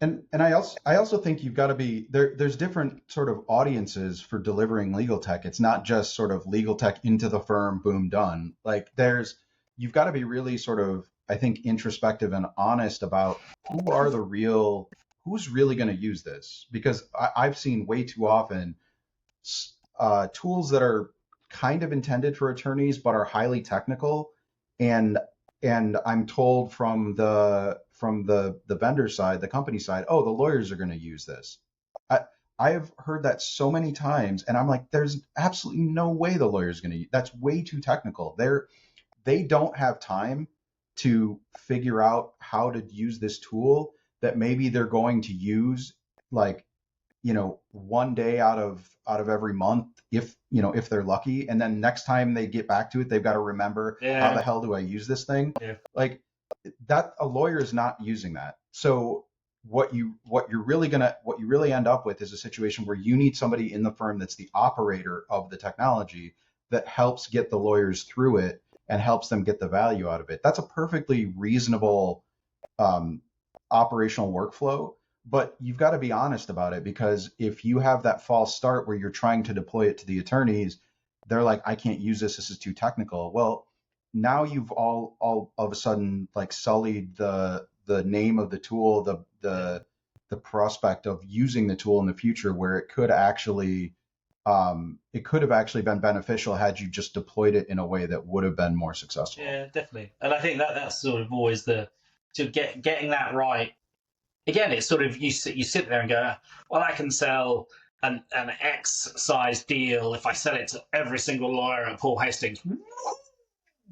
and I also think you've got to be there. There's different sort of audiences for delivering legal tech. It's not just sort of legal tech into the firm, boom, done. Like you've got to be really sort of, I think, introspective and honest about who's really going to use this. Because I've seen way too often tools that are kind of intended for attorneys but are highly technical, and I'm told from the vendor side, the company side, oh, the lawyers are going to use this. I've heard that so many times, and I'm like, there's absolutely no way the lawyer's going to use. That's way too technical. They don't have time to figure out how to use this tool that maybe they're going to use, like, one day out of every month, if they're lucky, and then next time they get back to it, they've got to remember, how the hell do I use this thing? Yeah. Like that, a lawyer is not using that. So what you really end up with is a situation where you need somebody in the firm that's the operator of the technology that helps get the lawyers through it and helps them get the value out of it. That's a perfectly reasonable operational workflow, but you've got to be honest about it, because if you have that false start where you're trying to deploy it to the attorneys, they're like, I can't use this. This is too technical. Well, now you've all of a sudden like sullied the name of the tool, the prospect of using the tool in the future, where it could have actually been beneficial had you just deployed it in a way that would have been more successful. Yeah, definitely. And I think that's sort of always getting that right. Again, it's sort of you sit there and go, well, I can sell an X size deal if I sell it to every single lawyer at Paul Hastings.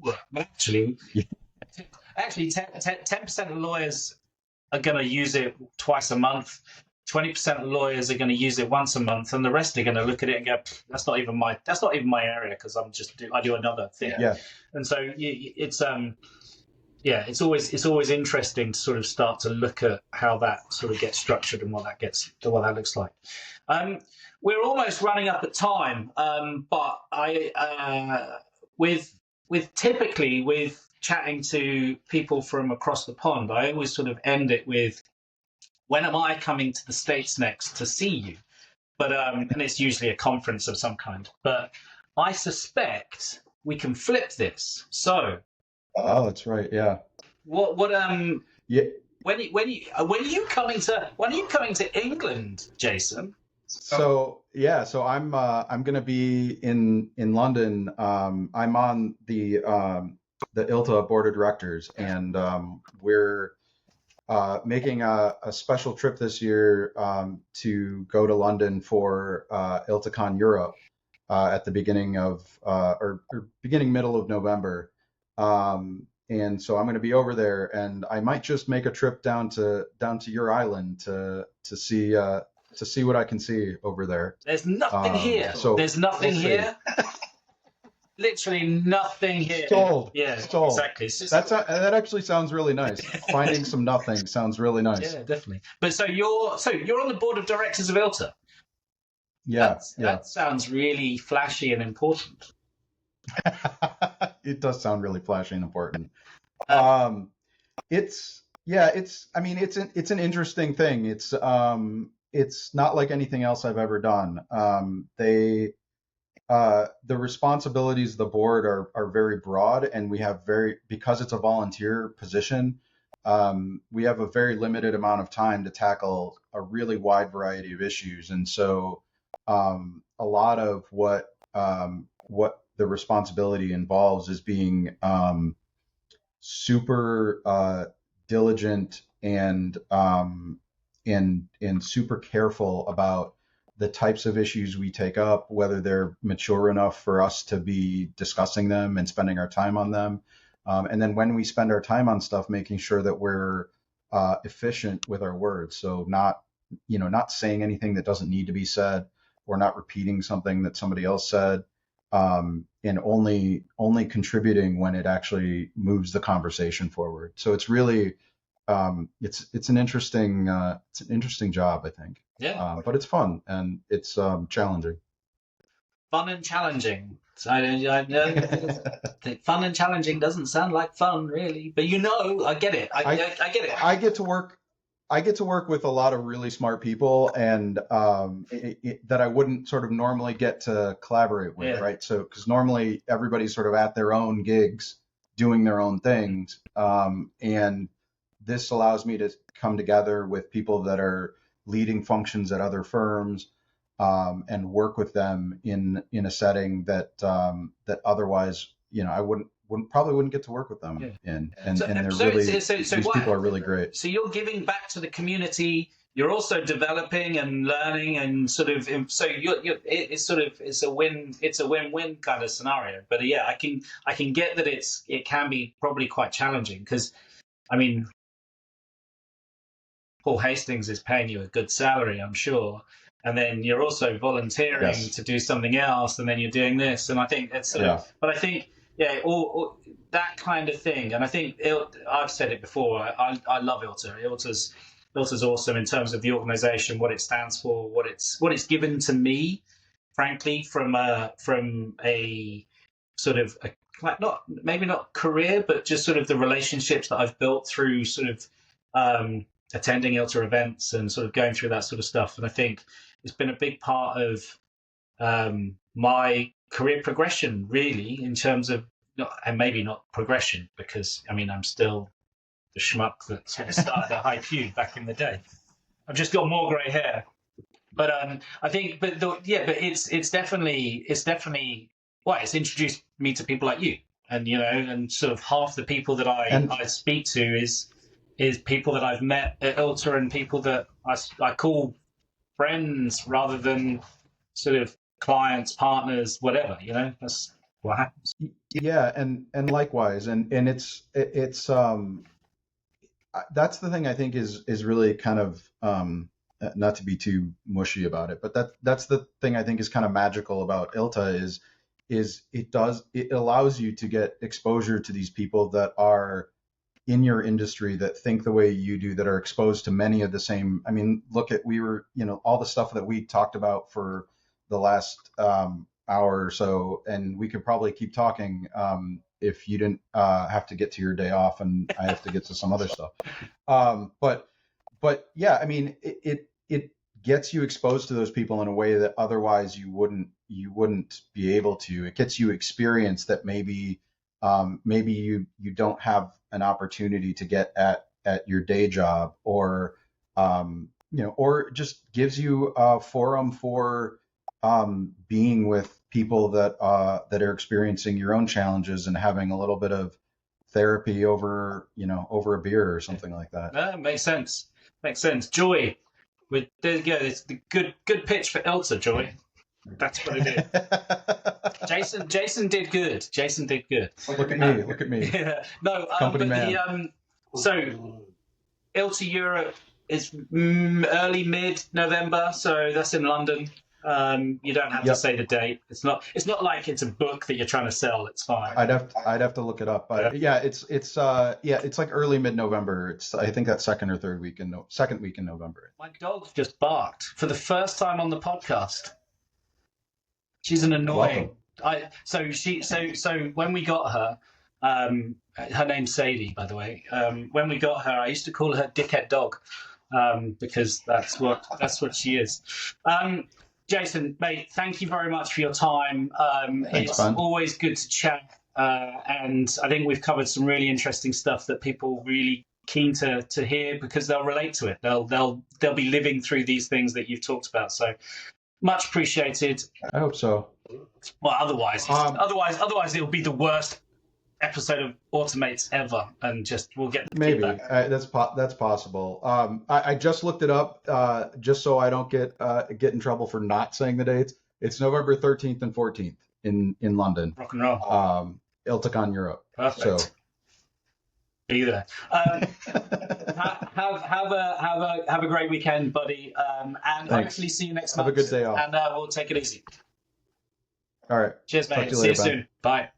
But actually, Yeah. 10% of lawyers are going to use it twice a month. 20% of lawyers are going to use it once a month, and the rest are going to look at it and go, that's not even my area, because I do another thing. Yeah. And so it's always interesting to sort of start to look at how that sort of gets structured and what that looks like. We're almost running up at time, but with typically with chatting to people from across the pond, I always sort of end it with, when am I coming to the States next to see you? But and it's usually a conference of some kind. But I suspect we can flip this. So, Oh, that's right. Yeah. Yeah. When are you coming to England, Jason? So I'm going to be in London. I'm on the ILTA board of directors, and we're making a special trip this year to go to London for ILTACon Europe at the beginning of or beginning middle of November. And so I'm going to be over there, and I might just make a trip down to your island to see what I can see over there. There's nothing here. So there's nothing here. Literally nothing here. Sold. Yeah, Sold. Exactly. That actually sounds really nice. Finding some nothing sounds really nice. Yeah, definitely. But so you're on the board of directors of ILTA. Yeah. That sounds really flashy and important. It does sound really flashy and important. It's an interesting thing. It's not like anything else I've ever done. The responsibilities of the board are very broad, and we have because it's a volunteer position, we have a very limited amount of time to tackle a really wide variety of issues. And so a lot of what the responsibility involves is being super diligent and super careful about the types of issues we take up, whether they're mature enough for us to be discussing them and spending our time on them. And then when we spend our time on stuff, making sure that we're efficient with our words. So not saying anything that doesn't need to be said, or not repeating something that somebody else said, and only contributing when it actually moves the conversation forward. So it's really it's an interesting job, I think. Yeah. But it's fun, and it's challenging. Fun and challenging. So I know fun and challenging doesn't sound like fun, really. But I get it. I get it. I get to work with a lot of really smart people, and that I wouldn't sort of normally get to collaborate with, right? So because normally everybody's sort of at their own gigs, doing their own things, and this allows me to come together with people that are leading functions at other firms, and work with them in a setting that otherwise, I probably wouldn't get to work with them in. And these people are really great. So you're giving back to the community. You're also developing and learning, and sort of. So it's a win-win kind of scenario. But yeah, I can get that it can be probably quite challenging, because, I mean, Paul Hastings is paying you a good salary, I'm sure, and then you're also volunteering to do something else, and then you're doing this, and I think it's sort of. But I think all that kind of thing, and I think I've said it before. I love ILTA. ILTA's awesome in terms of the organisation, what it stands for, what it's given to me, frankly, from a sort of maybe not career, but just sort of the relationships that I've built through sort of attending ILTA events and sort of going through that sort of stuff. And I think it's been a big part of my career progression, really, in terms of, and maybe not progression, because I mean, I'm still the schmuck that sort of started at HiQ back in the day. I've just got more grey hair. But I think, but it's definitely, well, it's introduced me to people like you, and and sort of half the people that I speak to is people that I've met at ILTA and people that I call friends rather than sort of clients, partners, whatever. That's what happens. Yeah, and likewise, and it's that's the thing I think is really kind of not to be too mushy about it, but that's the thing I think is kind of magical about ILTA is it allows you to get exposure to these people that are in your industry, that think the way you do, that are exposed to many of the same. I mean, look at all the stuff that we talked about for the last hour or so, and we could probably keep talking if you didn't have to get to your day off and I have to get to some other stuff. But yeah, I mean, it gets you exposed to those people in a way that otherwise you wouldn't be able to. It gets you experience that maybe you don't have an opportunity to get at your day job, or or just gives you a forum for being with people that are experiencing your own challenges and having a little bit of therapy over a beer or something like that. Makes sense. Joy. There you go. It's the good pitch for ILTA, Joy. That's what it is. Jason did good. Look at me. Yeah. No, Company man. So ILTA Europe is early mid-November, so that's in London. You don't have to say the date. It's not like it's a book that you're trying to sell. It's fine. I'd have to look it up. But yeah, it's like early mid-November. It's, I think, that second week in November. My dog just barked for the first time on the podcast. She's an annoying. So when we got her, her name's Sadie, by the way. When we got her, I used to call her Dickhead Dog, because that's what she is. Jason, mate, thank you very much for your time. It's always good to chat, and I think we've covered some really interesting stuff that people really keen to hear, because they'll relate to it. They'll be living through these things that you've talked about. So much appreciated. I hope so. Well, otherwise it'll be the worst episode of Automates ever, and just we'll get the maybe feedback. That's possible. I just looked it up just so I don't get in trouble for not saying the dates. It's November 13th and 14th in London. Rock and roll. ILTACon Europe. Perfect. So be there. Have a great weekend, buddy. And Thanks. hopefully see you next month. Have a good day off. And we'll take it easy. All right. Cheers, mate. Talk to you See later, you soon. Bye.